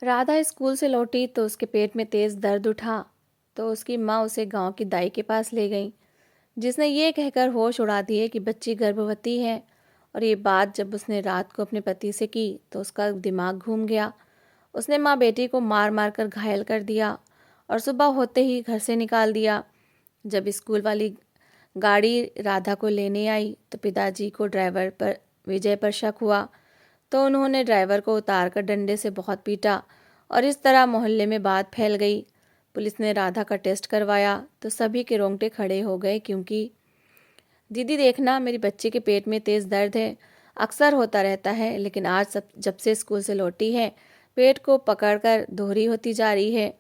Radha school से लौटी तो उसके पेट में तेज दर्द उठा। तो उसकी माँ उसे गांव की दाई के पास ले गई, जिसने ये कहकर होश उड़ा दिए कि बच्ची गर्भवती है। और ये बात जब उसने रात को अपने पति से की तो उसका दिमाग घूम गया। उसने माँ बेटी को मार मार कर घायल कर दिया और सुबह होते ही घर से निकाल दिया। जब स्कूल वाली गाड़ी राधा को लेने आई तो पिताजी को ड्राइवर पर विजय पर शक हुआ। तो उन्होंने ड्राइवर को उतार कर डंडे से बहुत पीटा और इस तरह मोहल्ले में बात फैल गई। पुलिस ने राधा का टेस्ट करवाया तो सभी के रोंगटे खड़े हो गए, क्योंकि दीदी देखना, मेरी बच्ची के पेट में तेज़ दर्द है। अक्सर होता रहता है, लेकिन आज जब से स्कूल से लौटी है पेट को पकड़कर दोहरी होती जा रही है।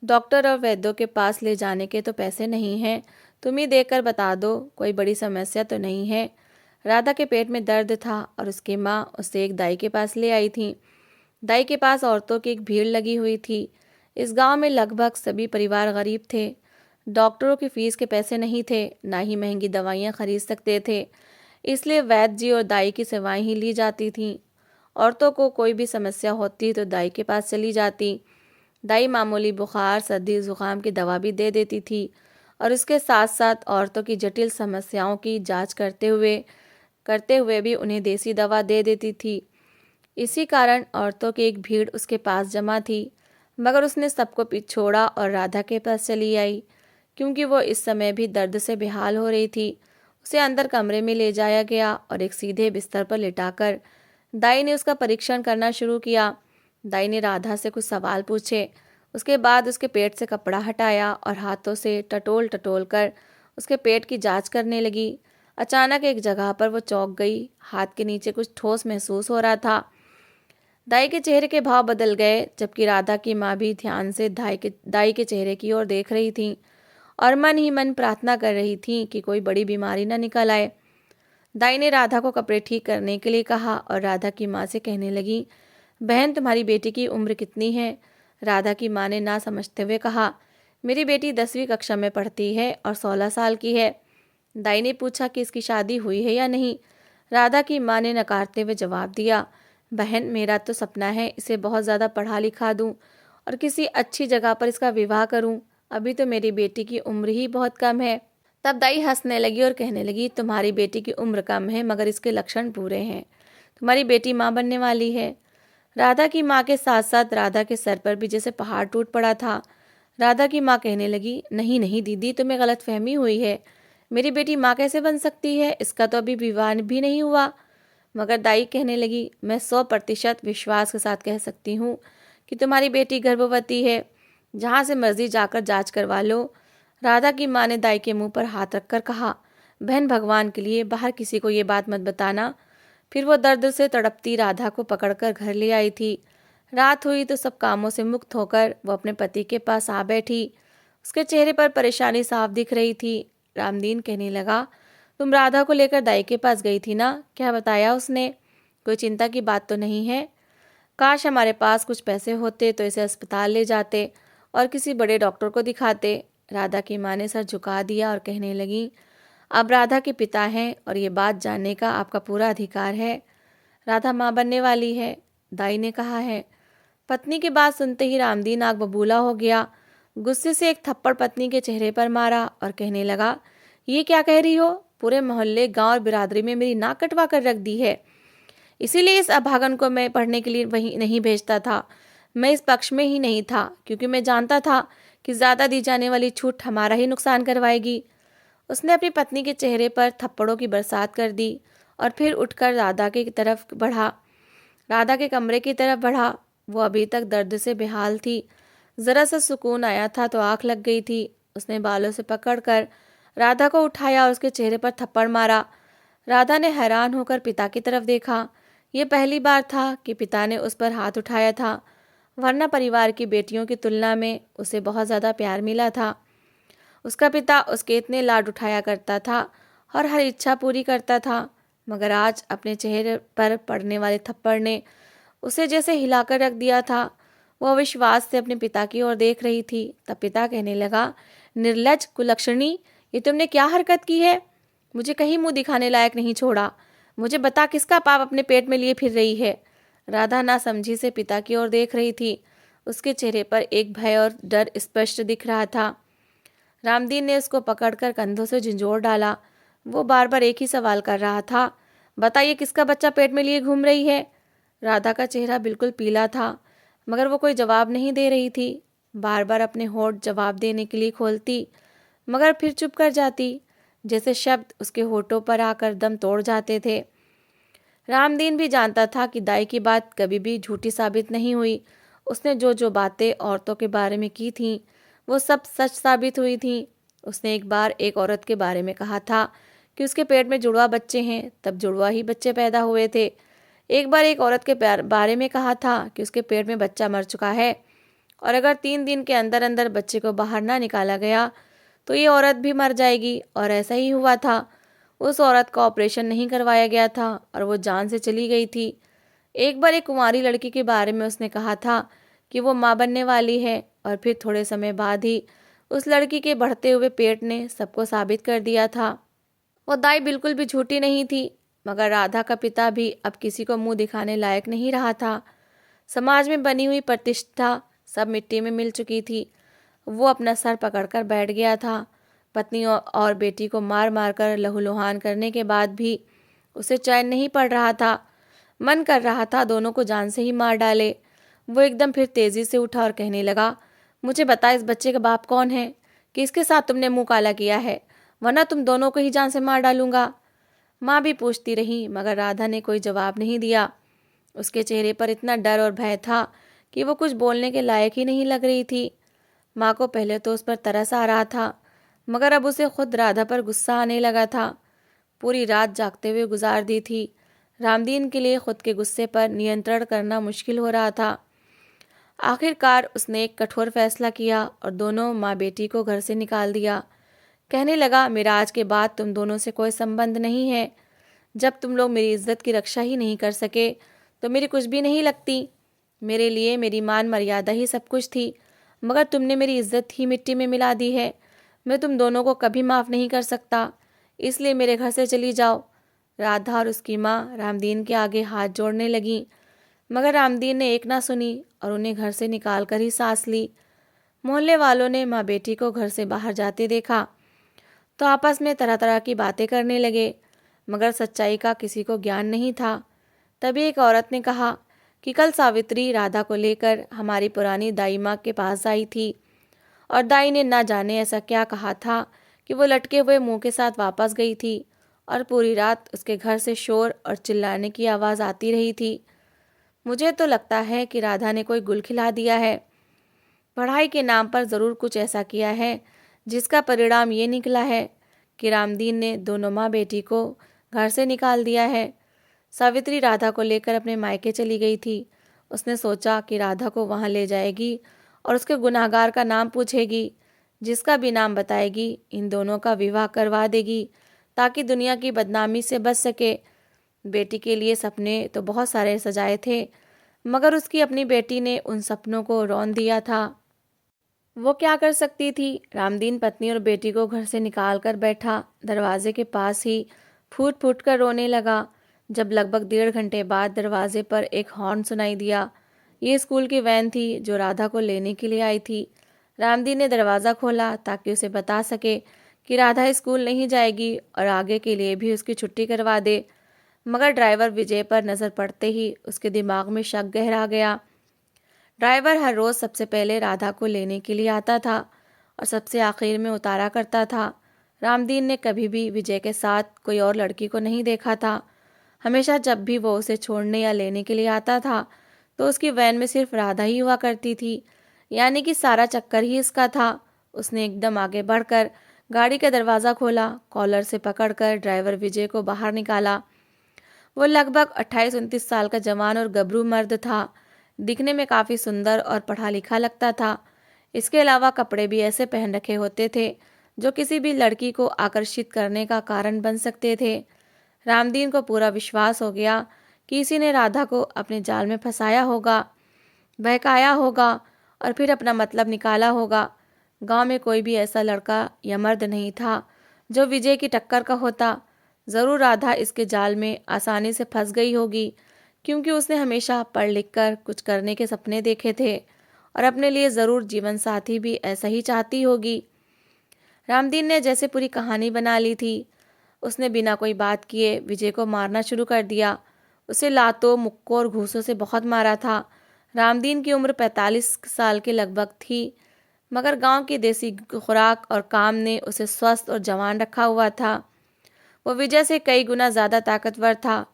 डॉक्टर और वैद्यों के पास ले जाने के तो पैसे नहीं हैं, तुम ही देखकर बता दो, कोई बड़ी समस्या तो नहीं है। राधा के पेट में दर्द था और उसकी माँ उसे एक दाई के पास ले आई थी। दाई के पास औरतों की एक भीड़ लगी हुई थी। इस गांव में लगभग सभी परिवार गरीब थे। डॉक्टरों की फीस के पैसे नहीं थे, ना ही महंगी दवाइयाँ खरीद सकते थे। इसलिए वैद्य जी और दाई की सेवाएं ही ली जाती थीं। औरतों को कोई भी समस्या होती तो दाई के पास चली जाती। दाई मामूली बुखार, सर्दी, जुकाम की दवा भी दे देती थी और उसके साथ साथ औरतों की जटिल समस्याओं की जांच करते हुए भी उन्हें देसी दवा दे देती थी। इसी कारण औरतों की एक भीड़ उसके पास जमा थी। मगर उसने सबको छोड़ा और राधा के पास चली आई, क्योंकि वो इस समय भी दर्द से बेहाल हो रही थी। उसे अंदर कमरे में ले जाया गया और एक सीधे बिस्तर पर लिटाकर दाई ने उसका परीक्षण करना शुरू किया। दाई ने राधा से कुछ सवाल पूछे। उसके बाद उसके पेट से कपड़ा हटाया और हाथों से टटोल टटोल कर उसके पेट की जांच करने लगी। अचानक एक जगह पर वो चौंक गई। हाथ के नीचे कुछ ठोस महसूस हो रहा था। दाई के चेहरे के भाव बदल गए, जबकि राधा की माँ भी ध्यान से दाई के चेहरे की ओर देख रही थी और मन ही मन प्रार्थना कर रही थी कि कोई बड़ी बीमारी न निकल आए। दाई ने राधा को कपड़े ठीक करने के लिए कहा और राधा की माँ से कहने लगी, बहन, तुम्हारी बेटी की उम्र कितनी है? राधा की माँ ने ना समझते हुए कहा, मेरी बेटी 10वीं कक्षा में पढ़ती है और 16 साल की है। दाई ने पूछा कि इसकी शादी हुई है या नहीं। राधा की माँ ने नकारते हुए जवाब दिया, बहन, मेरा तो सपना है इसे बहुत ज़्यादा पढ़ा लिखा दूँ और किसी अच्छी जगह पर इसका विवाह करूँ। अभी तो मेरी बेटी की उम्र ही बहुत कम है। तब दाई हंसने लगी और कहने लगी, तुम्हारी बेटी की उम्र कम है मगर इसके लक्षण पूरे हैं। तुम्हारी बेटी माँ बनने वाली है। राधा की माँ के साथ साथ राधा के सर पर भी जैसे पहाड़ टूट पड़ा था। राधा की माँ कहने लगी, नहीं नहीं दीदी, तुम्हें गलतफहमी हुई है। मेरी बेटी माँ कैसे बन सकती है? इसका तो अभी विवाह भी नहीं हुआ। मगर दाई कहने लगी, मैं 100% विश्वास के साथ कह सकती हूँ कि तुम्हारी बेटी गर्भवती है। जहाँ से मर्जी जाकर जांच करवा लो। राधा की माँ ने दाई के मुंह पर हाथ रखकर कहा, बहन, भगवान के लिए बाहर किसी को ये बात मत बताना। फिर वो दर्द से तड़पती राधा को पकड़कर घर ले आई थी। रात हुई तो सब कामों से मुक्त होकर वो अपने पति के पास आ बैठी। उसके चेहरे पर परेशानी साफ दिख रही थी। रामदीन कहने लगा, तुम राधा को लेकर दाई के पास गई थी ना? क्या बताया उसने? कोई चिंता की बात तो नहीं है? काश हमारे पास कुछ पैसे होते तो इसे अस्पताल ले जाते और किसी बड़े डॉक्टर को दिखाते। राधा की माँ ने सर झुका दिया और कहने लगी, अब राधा के पिता हैं और ये बात जानने का आपका पूरा अधिकार है। राधा माँ बनने वाली है, दाई ने कहा है। पत्नी की बात सुनते ही रामदीन आग बबूला हो गया। गुस्से से एक थप्पड़ पत्नी के चेहरे पर मारा और कहने लगा, ये क्या कह रही हो? पूरे मोहल्ले, गांव और बिरादरी में मेरी नाक कटवा कर रख दी है। इसीलिए इस अभागन को मैं पढ़ने के लिए वहीं नहीं भेजता था। मैं इस पक्ष में ही नहीं था, क्योंकि मैं जानता था कि ज़्यादा दी जाने वाली छूट हमारा ही नुकसान करवाएगी। उसने अपनी पत्नी के चेहरे पर थप्पड़ों की बरसात कर दी और फिर उठकर राधा के कमरे की तरफ बढ़ा। वो अभी तक दर्द से बेहाल थी। ज़रा सा सुकून आया था तो आँख लग गई थी। उसने बालों से पकड़कर राधा को उठाया और उसके चेहरे पर थप्पड़ मारा। राधा ने हैरान होकर पिता की तरफ देखा। ये पहली बार था कि पिता ने उस पर हाथ उठाया था, वरना परिवार की बेटियों की तुलना में उसे बहुत ज़्यादा प्यार मिला था। उसका पिता उसके इतने लाड उठाया करता था और हर इच्छा पूरी करता था, मगर आज अपने चेहरे पर पड़ने वाले थप्पड़ ने उसे जैसे हिलाकर रख दिया था। वह विश्वास से अपने पिता की ओर देख रही थी। तब पिता कहने लगा, निर्लज्ज, कुलक्षणी, ये तुमने क्या हरकत की है? मुझे कहीं मुंह दिखाने लायक नहीं छोड़ा। मुझे बता, किसका पाप अपने पेट में लिए फिर रही है? राधा ना समझी से पिता की ओर देख रही थी। उसके चेहरे पर एक भय और डर स्पष्ट दिख रहा था। रामदीन ने उसको पकड़कर कंधों से झंझोड़ डाला। वो बार बार एक ही सवाल कर रहा था, बताइए किसका बच्चा पेट में लिए घूम रही है? राधा का चेहरा बिल्कुल पीला था, मगर वो कोई जवाब नहीं दे रही थी। बार बार अपने होठ जवाब देने के लिए खोलती, मगर फिर चुप कर जाती, जैसे शब्द उसके होठों पर आकर दम तोड़ जाते थे। रामदीन भी जानता था कि दाई की बात कभी भी झूठी साबित नहीं हुई। उसने जो जो बातें औरतों के बारे में की थीं, वो सब सच साबित हुई थीं। उसने एक बार एक औरत के बारे में कहा था कि उसके पेट में जुड़वा बच्चे हैं, तब जुड़वा ही बच्चे पैदा हुए थे। एक बार एक औरत के बारे में कहा था कि उसके पेट में बच्चा मर चुका है, और अगर 3 दिन के अंदर अंदर बच्चे को बाहर ना निकाला गया तो ये औरत भी मर जाएगी, और ऐसा ही हुआ था। उस औरत का ऑपरेशन नहीं करवाया गया था और वो जान से चली गई थी। एक बार एक कुंवारी लड़की के बारे में उसने कहा था कि वो माँ बनने वाली है, और फिर थोड़े समय बाद ही उस लड़की के बढ़ते हुए पेट ने सबको साबित कर दिया था। वो दाई बिल्कुल भी झूठी नहीं थी, मगर राधा का पिता भी अब किसी को मुंह दिखाने लायक नहीं रहा था। समाज में बनी हुई प्रतिष्ठा सब मिट्टी में मिल चुकी थी। वो अपना सर पकड़कर बैठ गया था। पत्नी और बेटी को मार मार कर लहूलुहान करने के बाद भी उसे चैन नहीं पड़ रहा था। मन कर रहा था दोनों को जान से ही मार डाले। वो एकदम फिर तेजी से उठा और कहने लगा, मुझे बता इस बच्चे का बाप कौन है? किसके साथ तुमने मुंह काला किया है? वरना तुम दोनों को ही जान से मार डालूंगा। माँ भी पूछती रही, मगर राधा ने कोई जवाब नहीं दिया। उसके चेहरे पर इतना डर और भय था कि वो कुछ बोलने के लायक ही नहीं लग रही थी। माँ को पहले तो उस पर तरस आ रहा था, मगर अब उसे खुद राधा पर गुस्सा आने लगा था। पूरी रात जागते हुए गुजार दी थी। रामदीन के लिए खुद के गुस्से पर नियंत्रण करना मुश्किल हो रहा था। आखिरकार उसने एक कठोर फैसला किया और दोनों माँ बेटी को घर से निकाल दिया। कहने लगा, मेरा आज के बाद तुम दोनों से कोई संबंध नहीं है। जब तुम लोग मेरी इज्जत की रक्षा ही नहीं कर सके तो मेरी कुछ भी नहीं लगती। मेरे लिए मेरी मान मर्यादा ही सब कुछ थी, मगर तुमने मेरी इज्जत ही मिट्टी में मिला दी है। मैं तुम दोनों को कभी माफ़ नहीं कर सकता, इसलिए मेरे घर से चली जाओ। राधा और उसकी माँ रामदीन के आगे हाथ जोड़ने लगीं, मगर रामदीन ने एक ना सुनी और उन्हें घर से निकाल कर ही सांस ली। मोहल्ले वालों ने माँ बेटी को घर से बाहर जाते देखा तो आपस में तरह तरह की बातें करने लगे, मगर सच्चाई का किसी को ज्ञान नहीं था। तभी एक औरत ने कहा कि कल सावित्री राधा को लेकर हमारी पुरानी दाई माँ के पास आई थी, और दाई ने ना जाने ऐसा क्या कहा था कि वो लटके हुए मुंह के साथ वापस गई थी, और पूरी रात उसके घर से शोर और चिल्लाने की आवाज़ आती रही थी। मुझे तो लगता है कि राधा ने कोई गुल खिला दिया है। पढ़ाई के नाम पर ज़रूर कुछ ऐसा किया है जिसका परिणाम ये निकला है कि रामदीन ने दोनों माँ बेटी को घर से निकाल दिया है। सावित्री राधा को लेकर अपने मायके चली गई थी। उसने सोचा कि राधा को वहाँ ले जाएगी और उसके गुनाहगार का नाम पूछेगी। जिसका भी नाम बताएगी इन दोनों का विवाह करवा देगी, ताकि दुनिया की बदनामी से बच सके। बेटी के लिए सपने तो बहुत सारे सजाए थे, मगर उसकी अपनी बेटी ने उन सपनों को रौंद दिया था। वो क्या कर सकती थी? रामदीन पत्नी और बेटी को घर से निकाल कर बैठा दरवाजे के पास ही फूट फूट कर रोने लगा। जब लगभग 1.5 घंटे बाद दरवाजे पर एक हॉर्न सुनाई दिया। ये स्कूल की वैन थी जो राधा को लेने के लिए आई थी। रामदीन ने दरवाज़ा खोला ताकि उसे बता सके कि राधा स्कूल नहीं जाएगी और आगे के लिए भी उसकी छुट्टी करवा दे, मगर ड्राइवर विजय पर नज़र पड़ते ही उसके दिमाग में शक गहरा गया। ड्राइवर हर रोज़ सबसे पहले राधा को लेने के लिए आता था और सबसे आखिर में उतारा करता था। रामदीन ने कभी भी विजय के साथ कोई और लड़की को नहीं देखा था। हमेशा जब भी वो उसे छोड़ने या लेने के लिए आता था तो उसकी वैन में सिर्फ राधा ही हुआ करती थी, यानी कि सारा चक्कर ही इसका था। उसने एकदम आगे बढ़कर गाड़ी का दरवाज़ा खोला, कॉलर से पकड़कर ड्राइवर विजय को बाहर निकाला। वो लगभग 28-29 साल का जवान और गबरू मर्द था। दिखने में काफ़ी सुंदर और पढ़ा लिखा लगता था। इसके अलावा कपड़े भी ऐसे पहन रखे होते थे जो किसी भी लड़की को आकर्षित करने का कारण बन सकते थे। रामदीन को पूरा विश्वास हो गया कि किसी ने राधा को अपने जाल में फंसाया होगा, बहकाया होगा और फिर अपना मतलब निकाला होगा। गांव में कोई भी ऐसा लड़का या मर्द नहीं था जो विजय की टक्कर का होता। ज़रूर राधा इसके जाल में आसानी से फंस गई होगी, क्योंकि उसने हमेशा पढ़ लिख कर कुछ करने के सपने देखे थे और अपने लिए ज़रूर जीवन साथी भी ऐसा ही चाहती होगी। रामदीन ने जैसे पूरी कहानी बना ली थी। उसने बिना कोई बात किए विजय को मारना शुरू कर दिया। उसे लातों, मुक्कों और घूंसों से बहुत मारा था। रामदीन की उम्र 45 साल के लगभग थी, मगर गांव की देसी खुराक और काम ने उसे स्वस्थ और जवान रखा हुआ था। वो विजय से कई गुना ज़्यादा ताकतवर था।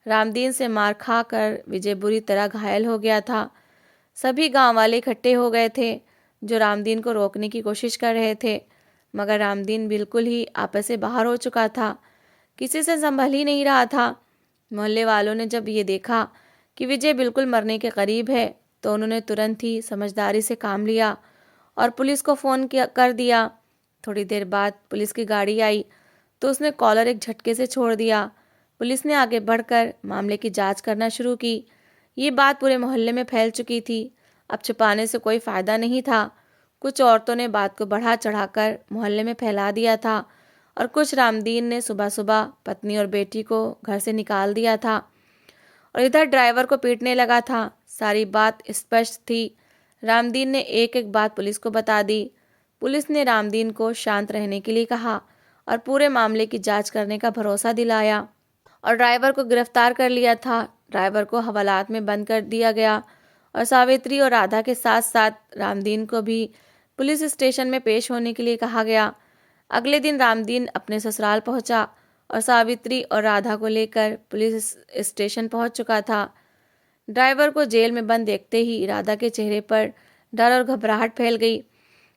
रामदीन से मार खाकर विजय बुरी तरह घायल हो गया था। सभी गांव वाले इकट्ठे हो गए थे, जो रामदीन को रोकने की कोशिश कर रहे थे, मगर रामदीन बिल्कुल ही आपस से बाहर हो चुका था। किसी से संभल ही नहीं रहा था। मोहल्ले वालों ने जब ये देखा कि विजय बिल्कुल मरने के करीब है, तो उन्होंने तुरंत ही समझदारी से काम लिया और पुलिस को फ़ोन कर दिया। थोड़ी देर बाद पुलिस की गाड़ी आई तो उसने कॉलर एक झटके से छोड़ दिया। पुलिस ने आगे बढ़कर मामले की जांच करना शुरू की। ये बात पूरे मोहल्ले में फैल चुकी थी। अब छुपाने से कोई फ़ायदा नहीं था। कुछ औरतों ने बात को बढ़ा चढ़ाकर मोहल्ले में फैला दिया था और कुछ रामदीन ने सुबह सुबह पत्नी और बेटी को घर से निकाल दिया था और इधर ड्राइवर को पीटने लगा था। सारी बात स्पष्ट थी। रामदीन ने एक एक बात पुलिस को बता दी। पुलिस ने रामदीन को शांत रहने के लिए कहा और पूरे मामले की जांच करने का भरोसा दिलाया और ड्राइवर को गिरफ्तार कर लिया था। ड्राइवर को हवालात में बंद कर दिया गया और सावित्री और राधा के साथ साथ रामदीन को भी पुलिस स्टेशन में पेश होने के लिए कहा गया। अगले दिन रामदीन अपने ससुराल पहुंचा और सावित्री और राधा को लेकर पुलिस स्टेशन पहुंच चुका था। ड्राइवर को जेल में बंद देखते ही राधा के चेहरे पर डर और घबराहट फैल गई।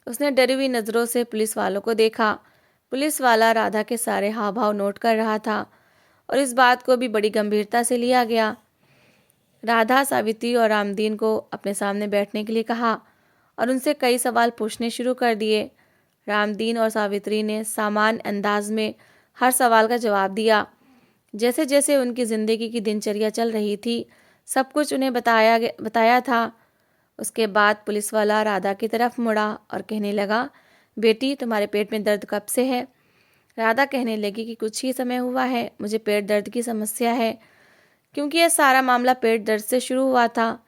उसने डरी हुई नज़रों से पुलिस वालों को देखा। पुलिस वाला राधा के सारे हाव भाव नोट कर रहा था और इस बात को भी बड़ी गंभीरता से लिया गया। राधा, सावित्री और रामदीन को अपने सामने बैठने के लिए कहा और उनसे कई सवाल पूछने शुरू कर दिए। रामदीन और सावित्री ने सामान्य अंदाज में हर सवाल का जवाब दिया। जैसे जैसे उनकी ज़िंदगी की दिनचर्या चल रही थी, सब कुछ उन्हें बताया था। उसके बाद पुलिस वाला राधा की तरफ मुड़ा और कहने लगा, बेटी, तुम्हारे पेट में दर्द कब से है? राधा कहने लगी कि कुछ ही समय हुआ है, मुझे पेट दर्द की समस्या है। क्योंकि यह सारा मामला पेट दर्द से शुरू हुआ था,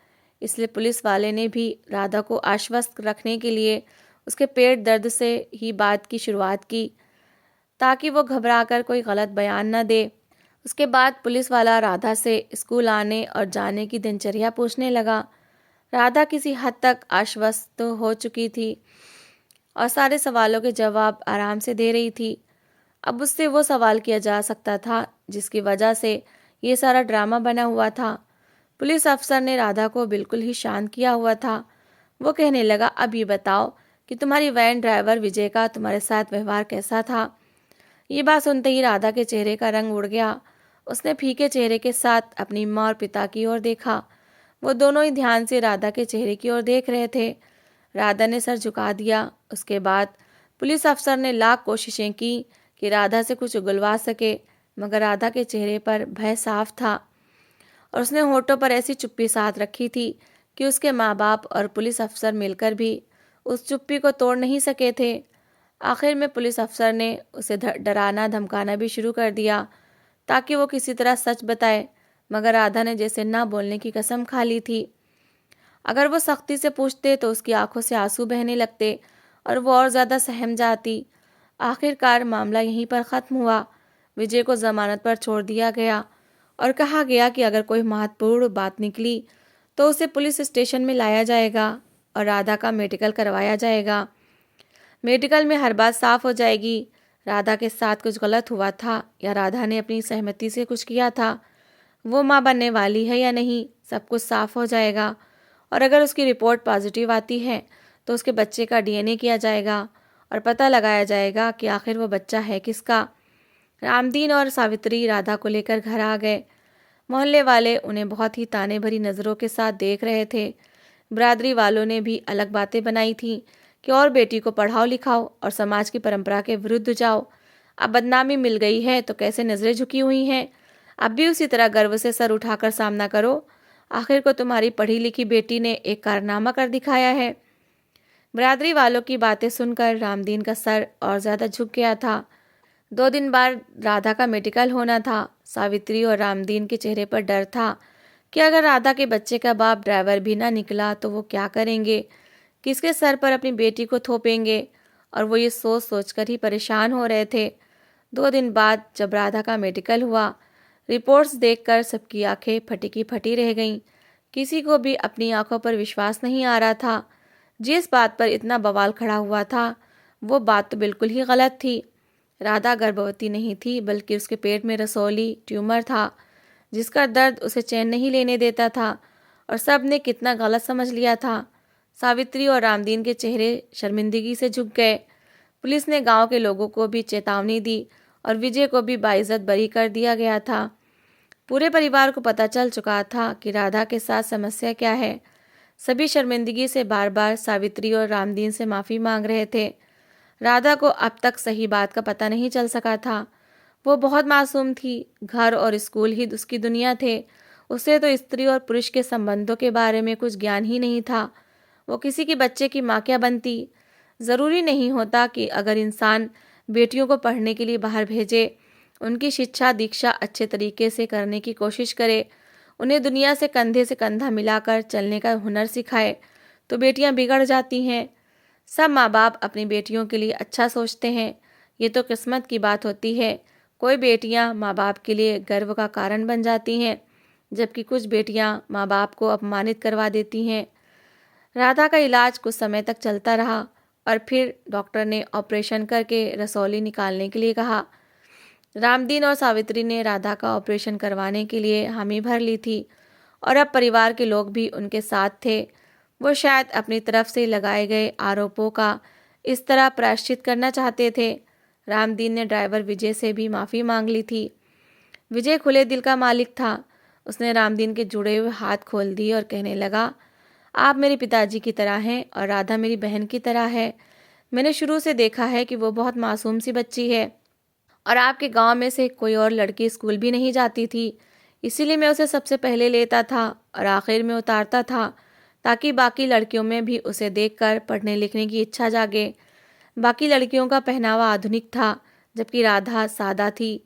इसलिए पुलिस वाले ने भी राधा को आश्वस्त रखने के लिए उसके पेट दर्द से ही बात की शुरुआत की, ताकि वो घबराकर कोई गलत बयान न दे। उसके बाद पुलिस वाला राधा से स्कूल आने और जाने की दिनचर्या पूछने लगा। राधा किसी हद तक आश्वस्त हो चुकी थी और सारे सवालों के जवाब आराम से दे रही थी। अब उससे वो सवाल किया जा सकता था जिसकी वजह से ये सारा ड्रामा बना हुआ था। पुलिस अफसर ने राधा को बिल्कुल ही शांत किया हुआ था। वो कहने लगा, अब ये बताओ कि तुम्हारी वैन ड्राइवर विजय का तुम्हारे साथ व्यवहार कैसा था? ये बात सुनते ही राधा के चेहरे का रंग उड़ गया। उसने फीके चेहरे के साथ अपनी माँ और पिता की ओर देखा। वो दोनों ही ध्यान से राधा के चेहरे की ओर देख रहे थे। राधा ने सर झुका दिया। उसके बाद पुलिस अफसर ने लाख कोशिशें की कि राधा से कुछ उगलवा सके, मगर राधा के चेहरे पर भय साफ था और उसने होठों पर ऐसी चुप्पी साथ रखी थी कि उसके माँ बाप और पुलिस अफसर मिलकर भी उस चुप्पी को तोड़ नहीं सके थे। आखिर में पुलिस अफसर ने उसे डराना धमकाना भी शुरू कर दिया ताकि वो किसी तरह सच बताए, मगर राधा ने जैसे ना बोलने की कसम खा ली थी। अगर वो सख्ती से पूछते तो उसकी आंखों से आंसू बहने लगते और वो और ज़्यादा सहम जाती। आखिरकार मामला यहीं पर ख़त्म हुआ। विजय को जमानत पर छोड़ दिया गया और कहा गया कि अगर कोई महत्वपूर्ण बात निकली तो उसे पुलिस स्टेशन में लाया जाएगा और राधा का मेडिकल करवाया जाएगा। मेडिकल में हर बात साफ हो जाएगी। राधा के साथ कुछ गलत हुआ था या राधा ने अपनी सहमति से कुछ किया था, वो माँ बनने वाली है या नहीं, सब कुछ साफ हो जाएगा। और अगर उसकी रिपोर्ट पॉजिटिव आती है तो उसके बच्चे का डीएनए किया जाएगा और पता लगाया जाएगा कि आखिर वो बच्चा है किसका। रामदीन और सावित्री राधा को लेकर घर आ गए। मोहल्ले वाले उन्हें बहुत ही ताने भरी नज़रों के साथ देख रहे थे। बिरादरी वालों ने भी अलग बातें बनाई थी कि और बेटी को पढ़ाओ लिखाओ और समाज की परंपरा के विरुद्ध जाओ। अब बदनामी मिल गई है तो कैसे नज़रें झुकी हुई हैं, अब भी उसी तरह गर्व से सर उठाकर सामना करो। आखिर को तुम्हारी पढ़ी लिखी बेटी ने एक कारनामा कर दिखाया है। बिरादरी वालों की बातें सुनकर रामदीन का सर और ज़्यादा झुक गया था। 2 दिन बाद राधा का मेडिकल होना था। सावित्री और रामदीन के चेहरे पर डर था कि अगर राधा के बच्चे का बाप ड्राइवर भी ना निकला तो वो क्या करेंगे, किसके सर पर अपनी बेटी को थोपेंगे। और वो ये सोच सोच कर ही परेशान हो रहे थे। 2 दिन बाद जब राधा का मेडिकल हुआ, रिपोर्ट्स देखकर सबकी आंखें फटी की फटी रह गईं। किसी को भी अपनी आंखों पर विश्वास नहीं आ रहा था। जिस बात पर इतना बवाल खड़ा हुआ था, वो बात तो बिल्कुल ही गलत थी। राधा गर्भवती नहीं थी, बल्कि उसके पेट में रसौली ट्यूमर था, जिसका दर्द उसे चैन नहीं लेने देता था। और सब ने कितना गलत समझ लिया था। सावित्री और रामदीन के चेहरे शर्मिंदगी से झुक गए। पुलिस ने गांव के लोगों को भी चेतावनी दी और विजय को भी बाइज्जत बरी कर दिया गया था। पूरे परिवार को पता चल चुका था कि राधा के साथ समस्या क्या है। सभी शर्मिंदगी से बार बार सावित्री और रामदीन से माफ़ी मांग रहे थे। राधा को अब तक सही बात का पता नहीं चल सका था। वो बहुत मासूम थी। घर और स्कूल ही उसकी दुनिया थे। उसे तो स्त्री और पुरुष के संबंधों के बारे में कुछ ज्ञान ही नहीं था। वो किसी के बच्चे की माँ क्या बनती। ज़रूरी नहीं होता कि अगर इंसान बेटियों को पढ़ने के लिए बाहर भेजे, उनकी शिक्षा दीक्षा अच्छे तरीके से करने की कोशिश करे, उन्हें दुनिया से कंधा मिलाकर चलने का हुनर सिखाए, तो बेटियां बिगड़ जाती हैं। सब माँ बाप अपनी बेटियों के लिए अच्छा सोचते हैं। ये तो किस्मत की बात होती है। कोई बेटियां माँ बाप के लिए गर्व का कारण बन जाती हैं, जबकि कुछ बेटियां माँ बाप को अपमानित करवा देती हैं। राधा का इलाज कुछ समय तक चलता रहा और फिर डॉक्टर ने ऑपरेशन करके रसौली निकालने के लिए कहा। रामदीन और सावित्री ने राधा का ऑपरेशन करवाने के लिए हामी भर ली थी और अब परिवार के लोग भी उनके साथ थे। वो शायद अपनी तरफ से लगाए गए आरोपों का इस तरह प्रायश्चित करना चाहते थे। रामदीन ने ड्राइवर विजय से भी माफ़ी मांग ली थी। विजय खुले दिल का मालिक था। उसने रामदीन के जुड़े हुए हाथ खोल दिए और कहने लगा, आप मेरे पिताजी की तरह हैं और राधा मेरी बहन की तरह है। मैंने शुरू से देखा है कि वो बहुत मासूम सी बच्ची है और आपके गांव में से कोई और लड़की स्कूल भी नहीं जाती थी। इसीलिए मैं उसे सबसे पहले लेता था और आखिर में उतारता था, ताकि बाकी लड़कियों में भी उसे देखकर पढ़ने लिखने की इच्छा जागे। बाकी लड़कियों का पहनावा आधुनिक था, जबकि राधा सादा थी।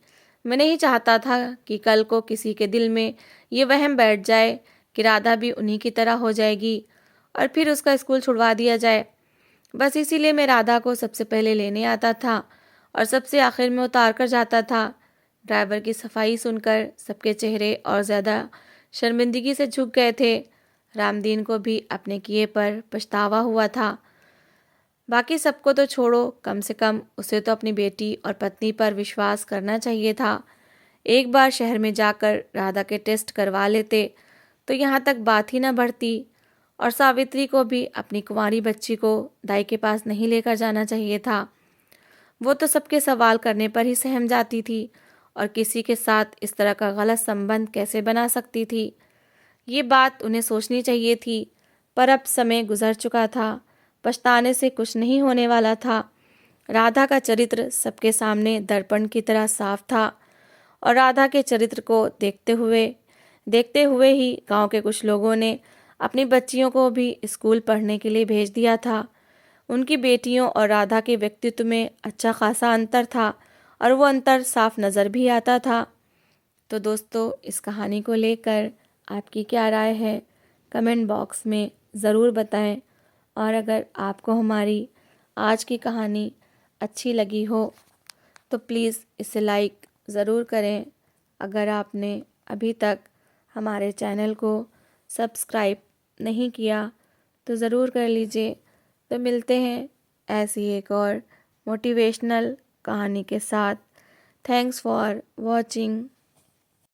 मैं नहीं चाहता था कि कल को किसी के दिल में ये वहम बैठ जाए कि राधा भी उन्हीं की तरह हो जाएगी और फिर उसका स्कूल छुड़वा दिया जाए। बस इसीलिए मैं राधा को सबसे पहले लेने आता था और सबसे आखिर में उतार कर जाता था। ड्राइवर की सफाई सुनकर सबके चेहरे और ज़्यादा शर्मिंदगी से झुक गए थे। रामदीन को भी अपने किए पर पछतावा हुआ था। बाकी सबको तो छोड़ो, कम से कम उसे तो अपनी बेटी और पत्नी पर विश्वास करना चाहिए था। एक बार शहर में जाकर राधा के टेस्ट करवा लेते तो यहाँ तक बात ही न बढ़ती। और सावित्री को भी अपनी कुंवारी बच्ची को दाई के पास नहीं लेकर जाना चाहिए था। वो तो सबके सवाल करने पर ही सहम जाती थी और किसी के साथ इस तरह का गलत संबंध कैसे बना सकती थी। ये बात उन्हें सोचनी चाहिए थी, पर अब समय गुजर चुका था। पछताने से कुछ नहीं होने वाला था। राधा का चरित्र सबके सामने दर्पण की तरह साफ था और राधा के चरित्र को देखते हुए ही गांव के कुछ लोगों ने अपनी बच्चियों को भी स्कूल पढ़ने के लिए भेज दिया था। उनकी बेटियों और राधा के व्यक्तित्व में अच्छा खासा अंतर था और वो अंतर साफ नज़र भी आता था। तो दोस्तों, इस कहानी को लेकर आपकी क्या राय है, कमेंट बॉक्स में ज़रूर बताएं। और अगर आपको हमारी आज की कहानी अच्छी लगी हो तो प्लीज़ इसे लाइक ज़रूर करें। अगर आपने अभी तक हमारे चैनल को सब्सक्राइब नहीं किया तो ज़रूर कर लीजिए। तो मिलते हैं ऐसी एक और मोटिवेशनल कहानी के साथ। Thanks for watching.